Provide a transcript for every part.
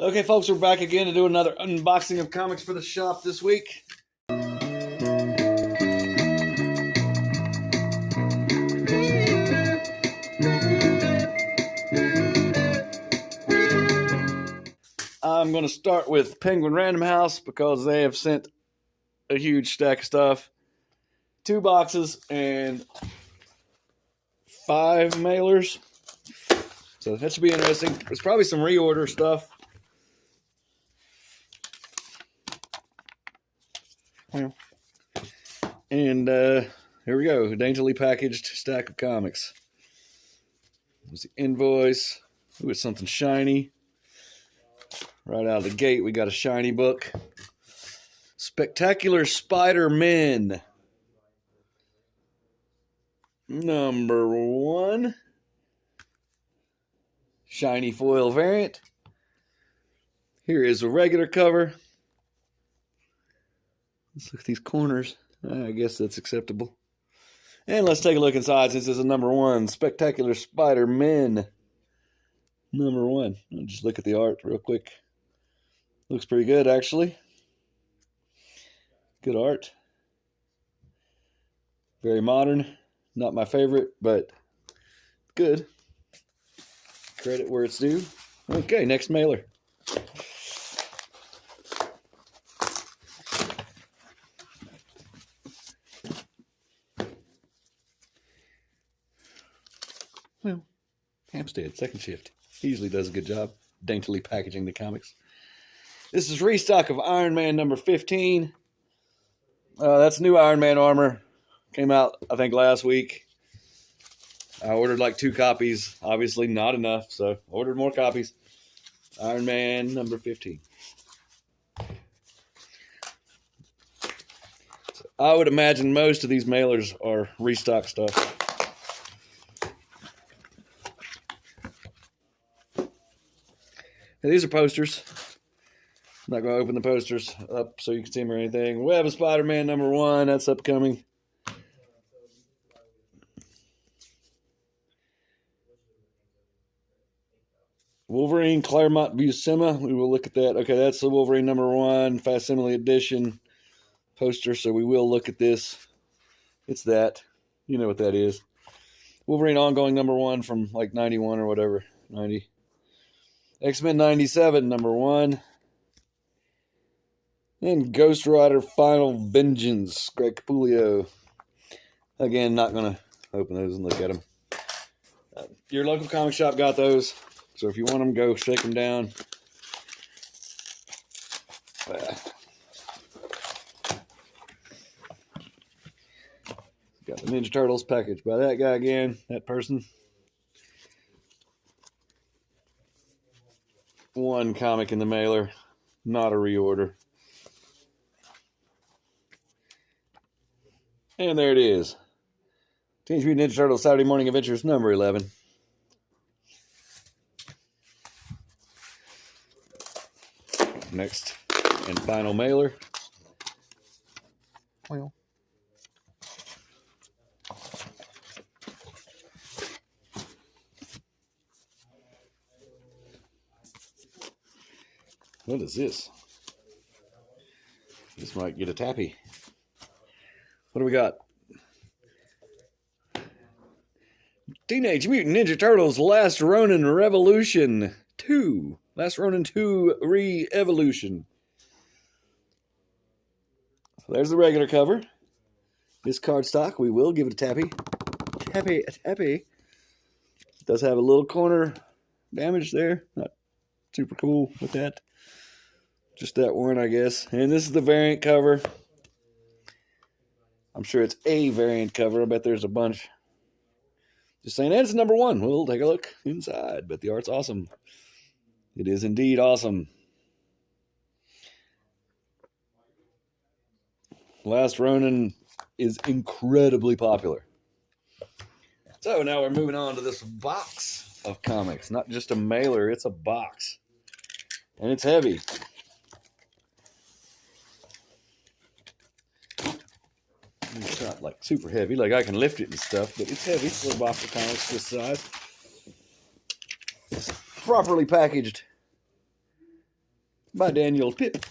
Okay, folks, we're back again to do another unboxing of comics for the shop this week. I'm going to start with Penguin Random House because they have sent a huge stack of stuff. 2 boxes and 5 mailers. So that should be interesting. There's probably some reorder stuff. And here we go. Daintily packaged stack of comics. There's the invoice. Ooh, it's something shiny. Right out of the gate, we got a shiny book. Spectacular Spider-Men. Number 1. Shiny foil variant. Here is a regular cover. Let's look at these corners. I guess that's acceptable. And let's take a look inside since this is number 1. Spectacular Spider-Men. Number 1. I'll just look at the art real quick. Looks pretty good, actually. Good art. Very modern. Not my favorite, but good. Credit where it's due. Okay, next mailer. Well, Hampstead, second shift. He usually does a good job daintily packaging the comics. This is restock of Iron Man number 15. That's new Iron Man armor. Came out, I think, last week. I ordered like 2 copies. Obviously not enough, so ordered more copies. Iron Man number 15. So I would imagine most of these mailers are restock stuff. Now, these are posters. I'm not going to open the posters up so you can see them or anything. Web of Spider-Man number 1. That's upcoming. Wolverine Claremont Buscema. We will look at that. Okay, that's the Wolverine number 1 facsimile edition poster, so we will look at this. It's that. You know what that is. Wolverine ongoing number 1 from like 91 or whatever. 90. X-Men 97 number 1. And Ghost Rider Final Vengeance, Greg Capullo. Again, not going to open those and look at them. Your local comic shop got those. So if you want them, go shake them down. Got the Ninja Turtles packaged by that guy again, that person. 1 comic in the mailer, not a reorder. And there it is. Teenage Mutant Ninja Turtles Saturday Morning Adventures number 11. Next and final mailer. Well. What is this? This might get a tappy. What do we got? Teenage Mutant Ninja Turtles Last Ronin Revolution 2. Last Ronin 2 Re-Evolution. So there's the regular cover. This cardstock, we will give it a tappy. A tappy. It does have a little corner damage there. Not super cool with that. Just that one, I guess. And this is the variant cover. I'm sure it's a variant cover. I bet there's a bunch. Just saying, that's number 1. We'll take a look inside. But the art's awesome. It is indeed awesome. Last Ronin is incredibly popular. So now we're moving on to this box of comics. Not just a mailer, it's a box. And it's heavy. It's not like super heavy, like I can lift it and stuff, but it's heavy for a box of comics this size. It's properly packaged by Daniel Pip.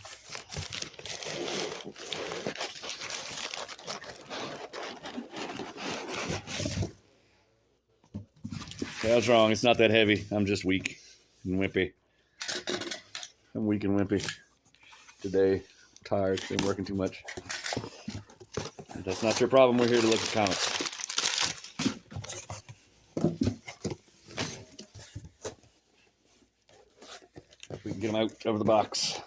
I was wrong. It's not that heavy. I'm just weak and wimpy. I'm weak and wimpy today. Tired. Been working too much. But that's not your problem. We're here to look at comics. If we can get them out of the box.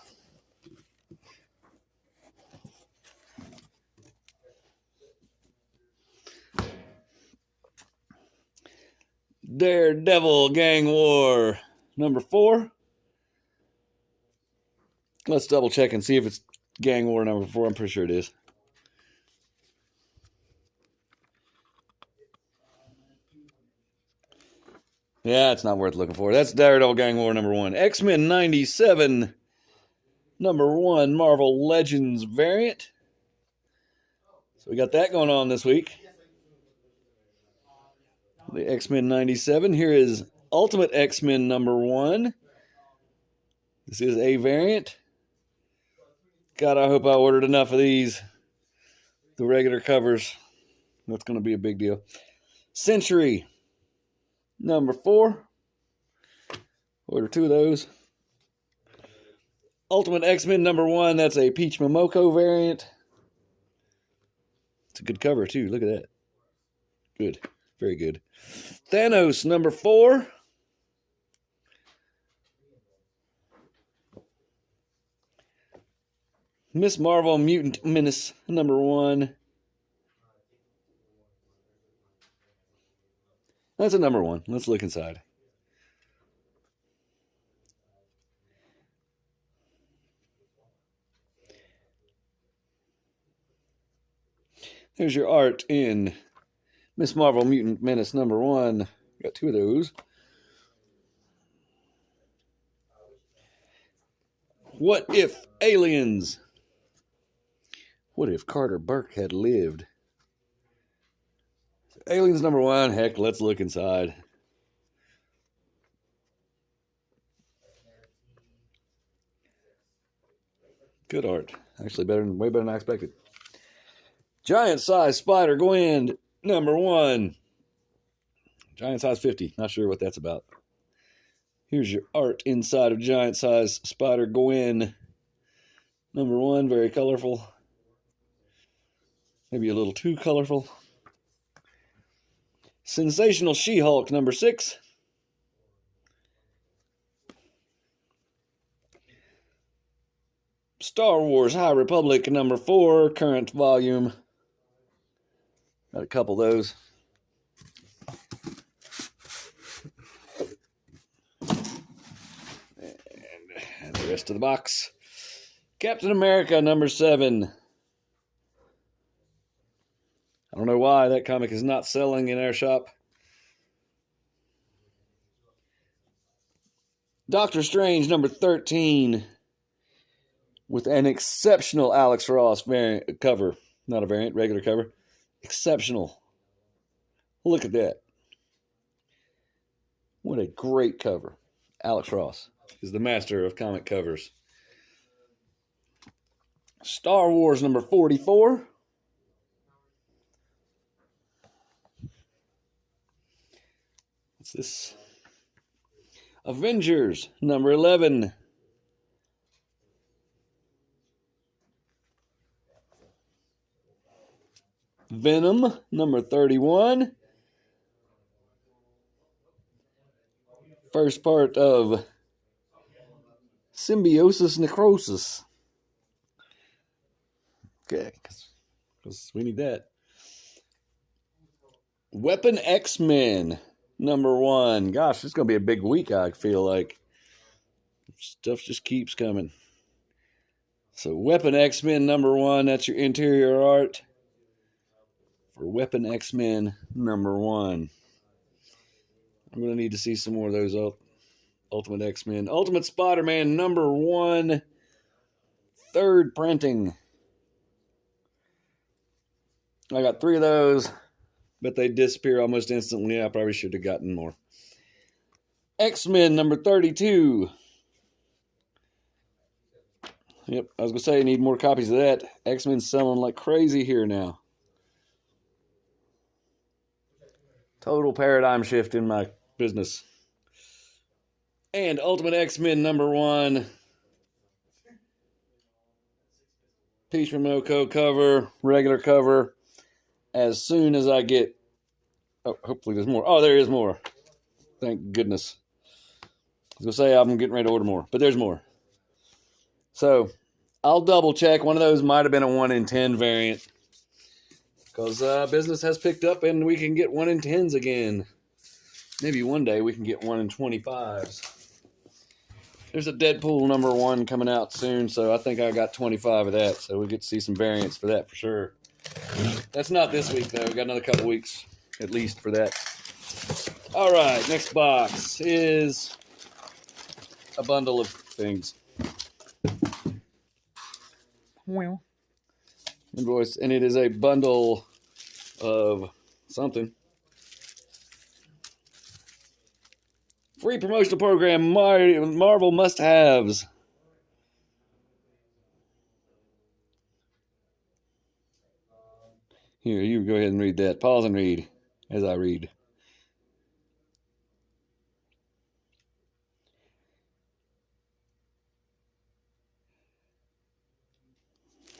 Daredevil Gang War number 4. Let's double check and see if it's Gang War number 4. I'm pretty sure it is. Yeah, it's not worth looking for. That's Daredevil Gang War number 1. X-Men 97 number 1 Marvel Legends variant. So we got that going on this week. The X-Men 97. Here is Ultimate X-Men number 1. This is a variant. God, I hope I ordered enough of these. The regular covers. That's going to be a big deal. Century number 4. Order 2 of those. Ultimate X-Men number 1. That's a Peach Momoko variant. It's a good cover too. Look at that. Good. Very good. Thanos number 4. Miss Marvel Mutant Menace number 1. That's a number 1. Let's look inside. There's your art in Miss Marvel Mutant Menace number 1. Got 2 of those. What if aliens? What if Carter Burke had lived? Aliens number 1. Heck, let's look inside. Good art. Actually, way better than I expected. Giant size Spider-Gwen number 1. Giant size 50. Not sure what that's about. Here's your art inside of Giant size Spider-Gwen number 1. Very colorful. Maybe a little too colorful. Sensational She-Hulk number 6. Star Wars High Republic number 4. Current volume. Got a couple of those. And the rest of the box. Captain America number 7. I don't know why that comic is not selling in our shop. Doctor Strange number 13. With an exceptional Alex Ross variant cover. Not a variant, regular cover. Exceptional. Look at that. What a great cover. Alex Ross is the master of comic covers. Star Wars number 44. What's this? Avengers number 11. Venom number 31. First part of Symbiosis Necrosis. Okay, because we need that. Weapon X-Men number 1. Gosh, it's going to be a big week, I feel like. Stuff just keeps coming. So Weapon X-Men number 1, that's your interior art for Weapon X-Men number 1. I'm going to need to see some more of those Ultimate X-Men. Ultimate Spider-Man number 1, 3rd printing. I got 3 of those, but they disappear almost instantly. I probably should have gotten more. X-Men number 32. Yep, I was going to say, need more copies of that. X-Men's selling like crazy here now. Total paradigm shift in my business. And Ultimate X-Men #1. Peach Momoko cover, regular cover. As soon as I get... Oh, hopefully there's more. Oh, there is more. Thank goodness. I was going to say I'm getting ready to order more, but there's more. So, I'll double check. One of those might have been a 1 in 10 variant. Because business has picked up and we can get 1 in 10s again. Maybe one day we can get 1 in 25s. There's a Deadpool #1 coming out soon, so I think I got 25 of that. So we'll get to see some variants for that for sure. That's not this week, though. We got another couple weeks at least for that. All right, next box is a bundle of things. Well, invoice, and it is a bundle of something. Free promotional program, Marvel must-haves. Here, you go ahead and read that. Pause and read as I read.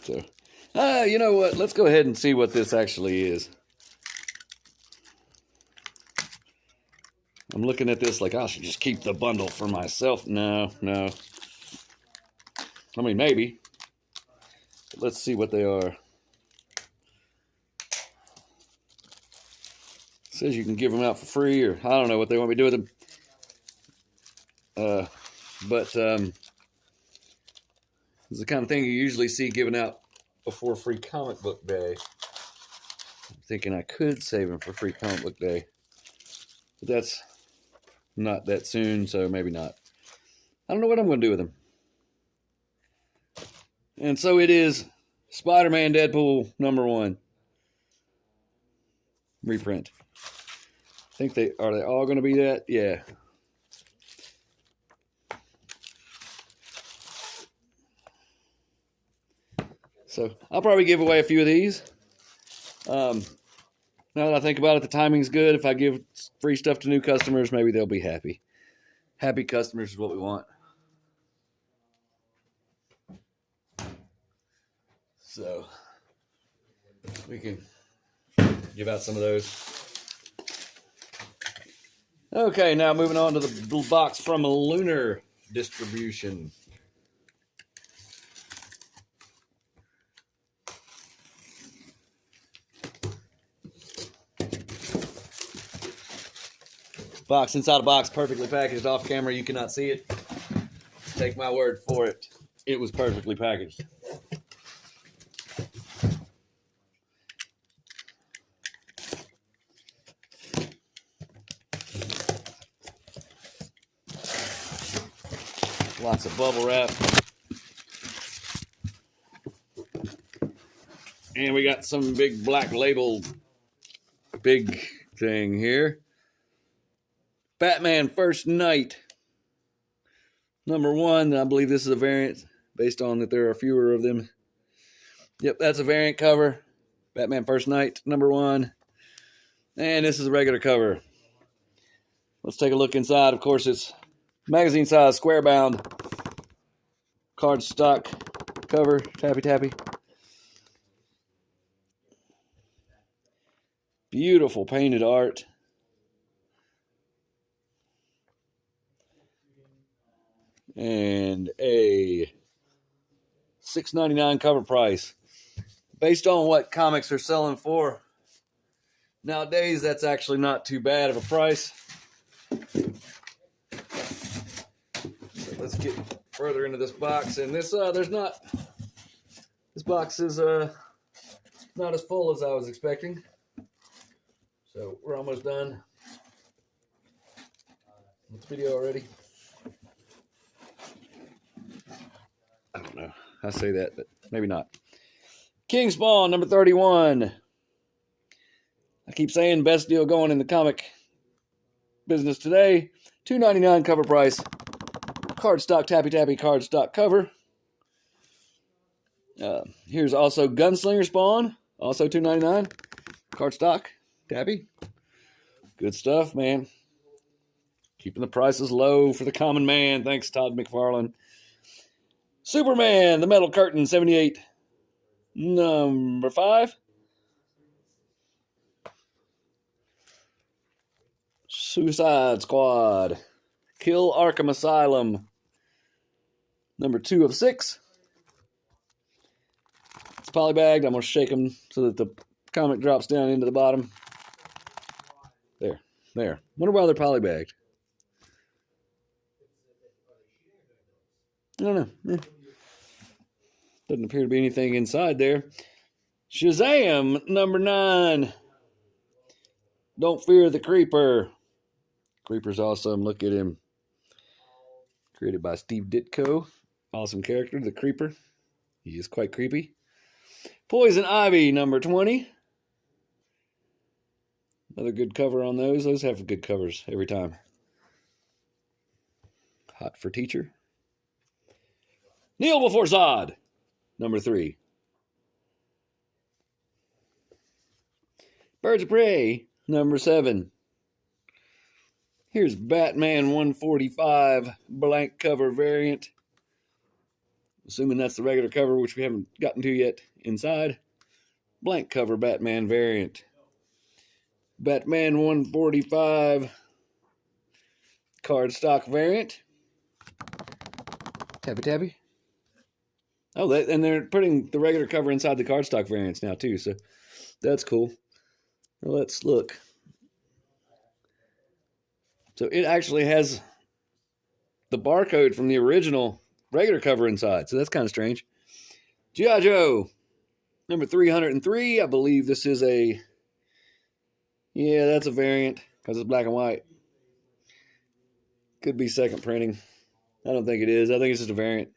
So, you know what? Let's go ahead and see what this actually is. I'm looking at this like I should just keep the bundle for myself. No. I mean, maybe. But let's see what they are. It says you can give them out for free, or I don't know what they want me to do with them. But it's the kind of thing you usually see given out before Free Comic Book Day. I'm thinking I could save them for Free Comic Book Day. But that's not that soon, so maybe not. I don't know what I'm going to do with them. And so it is Spider-Man Deadpool #1 reprint. I think are they all going to be that? Yeah. So I'll probably give away a few of these. Now that I think about it, the timing's good. If I give free stuff to new customers, maybe they'll be happy. Happy customers is what we want. So we can give out some of those. Okay, now moving on to the box from Lunar distribution. Box inside a box, perfectly packaged. Off camera, you cannot see it. Take my word for it. It was perfectly packaged. Lots of bubble wrap. And we got some big black label, big thing here. Batman First Night #1. I believe this is a variant based on that there are fewer of them. Yep, that's a variant cover. Batman First Night #1. And this is a regular cover. Let's take a look inside. Of course, it's magazine size, square bound, cardstock cover, tappy. Beautiful painted art. And a $6.99 cover price. Based on what comics are selling for nowadays, that's actually not too bad of a price. So let's get further into this box. And this box is not as full as I was expecting. So we're almost done with the video already. I don't know. I say that, but maybe not. King Spawn #31. I keep saying best deal going in the comic business today. $2.99 cover price. Cardstock, tappy cardstock cover. Here's also Gunslinger Spawn, also $2.99. Cardstock, tabby. Good stuff, man. Keeping the prices low for the common man. Thanks, Todd McFarlane. Superman, the Metal Curtain, 78, number 5. Suicide Squad, Kill Arkham Asylum, number 2 of 6. It's polybagged. I'm going to shake them so that the comic drops down into the bottom. There. Wonder why they're polybagged. I don't know. Doesn't appear to be anything inside there. Shazam, number 9. Don't Fear the Creeper. Creeper's awesome. Look at him. Created by Steve Ditko. Awesome character, the Creeper. He is quite creepy. Poison Ivy, number 20. Another good cover on those. Those have good covers every time. Hot for Teacher. Kneel Before Zod, number 3. Birds of Prey, number 7. Here's Batman 145 blank cover variant. Assuming that's the regular cover, which we haven't gotten to yet. Inside, blank cover Batman variant. Batman 145 cardstock variant. Tabby. Oh, and they're putting the regular cover inside the cardstock variants now too, so that's cool. Well, let's look. So it actually has the barcode from the original regular cover inside, so that's kind of strange. G.I. Joe, number 303. I believe this is a... Yeah, that's a variant because it's black and white. Could be second printing. I don't think it is. I think it's just a variant.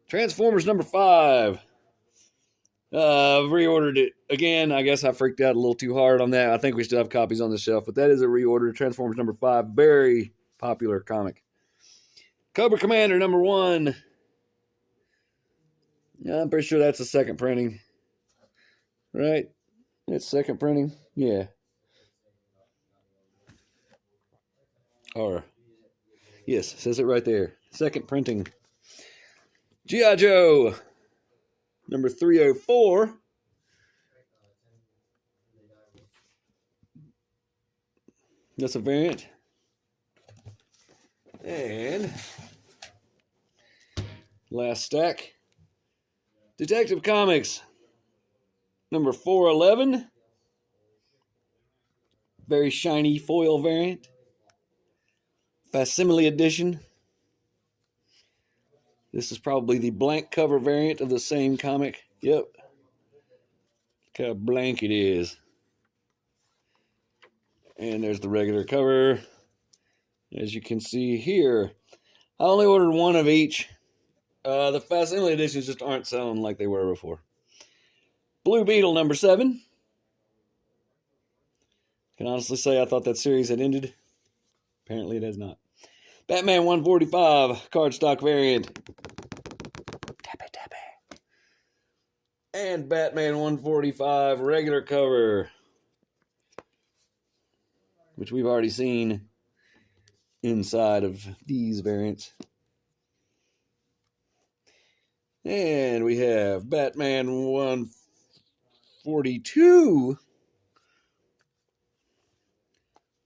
Transformers number 5. I've reordered it again. I guess I freaked out a little too hard on that. I think we still have copies on the shelf, but that is a reorder. Transformers number 5. Very popular comic. Cobra Commander number 1. Yeah, I'm pretty sure that's a second printing. Right? It's second printing. Yeah. Or, yes, it says it right there. Second printing. G.I. Joe, number 304. That's a variant. And last stack. Detective Comics, number 411. Very shiny foil variant. Facsimile edition. This is probably the blank cover variant of the same comic. Yep. Look how blank it is. And there's the regular cover. As you can see here. I only ordered one of each. The Facsimile editions just aren't selling like they were before. Blue Beetle number 7. Can honestly say I thought that series had ended. Apparently it has not. Batman 145 cardstock variant. Tappy. And Batman 145 regular cover, which we've already seen inside of these variants. And we have Batman 142.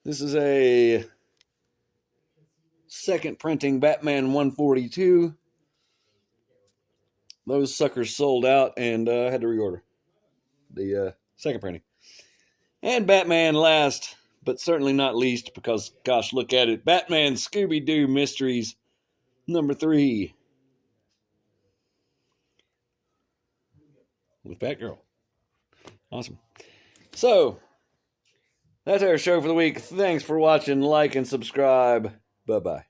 This is a second printing Batman 142. Those suckers sold out and I had to reorder the second printing. And Batman last, but certainly not least, because, gosh, look at it. Batman Scooby-Doo Mysteries, number 3. With Batgirl. Awesome. So, that's our show for the week. Thanks for watching. Like and subscribe. Bye-bye.